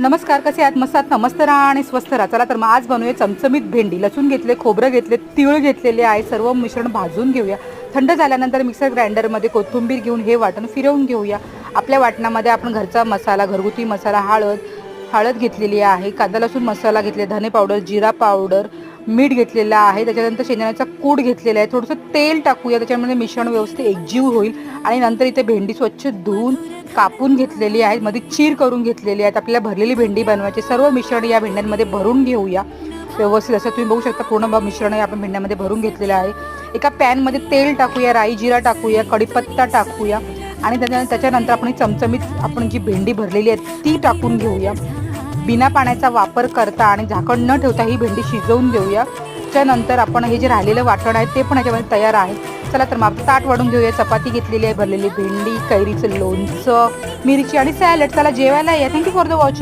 नमस्कार, कसे आहात? मस्त आहात ना? मस्त राहा आणि स्वस्थ राहा. चला तर मग आज बनवूया चमचमीत भेंडी. लसूण घेतले, खोबरं घेतले, तीळ घेतलेले आहे. सर्व मिश्रण भाजून घेऊया. थंड झाल्यानंतर मिक्सर ग्राइंडरमध्ये कोथिंबीर घेऊन हे वाटण फिरवून घेऊया. आपल्या वाटणामध्ये आपण घरचा मसाला, घरगुती मसाला, हळद घेतलेली आहे, कांदा लसूण मसाला घेतले, धने पावडर, जिरा पावडर, मीठ घेतलेलं आहे. त्याच्यानंतर शेंगदाण्याचा कूट घेतलेला आहे. थोडंसं तेल टाकूया, त्याच्यामध्ये मिश्रण व्यवस्थित एकजीव होईल. आणि नंतर इथे भेंडी स्वच्छ धुवून कापून घेतलेली आहे, मध्ये चीर करून घेतलेली आहे. आपल्याला भरलेली भेंडी बनवायची. सर्व मिश्रण या भेंड्यांमध्ये भरून घेऊया व्यवस्थित. असं तुम्ही बघू शकता पूर्ण मिश्रण आपण भेंड्यामध्ये भरून घेतलेलं आहे. एका पॅनमध्ये तेल टाकूया, राई जिरा टाकूया, कढीपत्ता टाकूया आणि त्याच्यानंतर आपण चमचमीत आपण जी भेंडी भरलेली आहे ती टाकून घेऊया. बिना पाण्याचा वापर करता आणि झाकण न ठेवता ही भेंडी शिजवून घेऊया. त्यानंतर आपण हे जे राहिलेलं वाटण आहे ते पण याच्यामध्ये तयार आहे. चला तर मग आपण ताट वाढून घेऊया. चपाती घेतलेली आहे, भरलेली भेंडी, कैरीचं लोणचं, मिरची आणि सॅलड. चला जेवायला या. Thank you for the watching.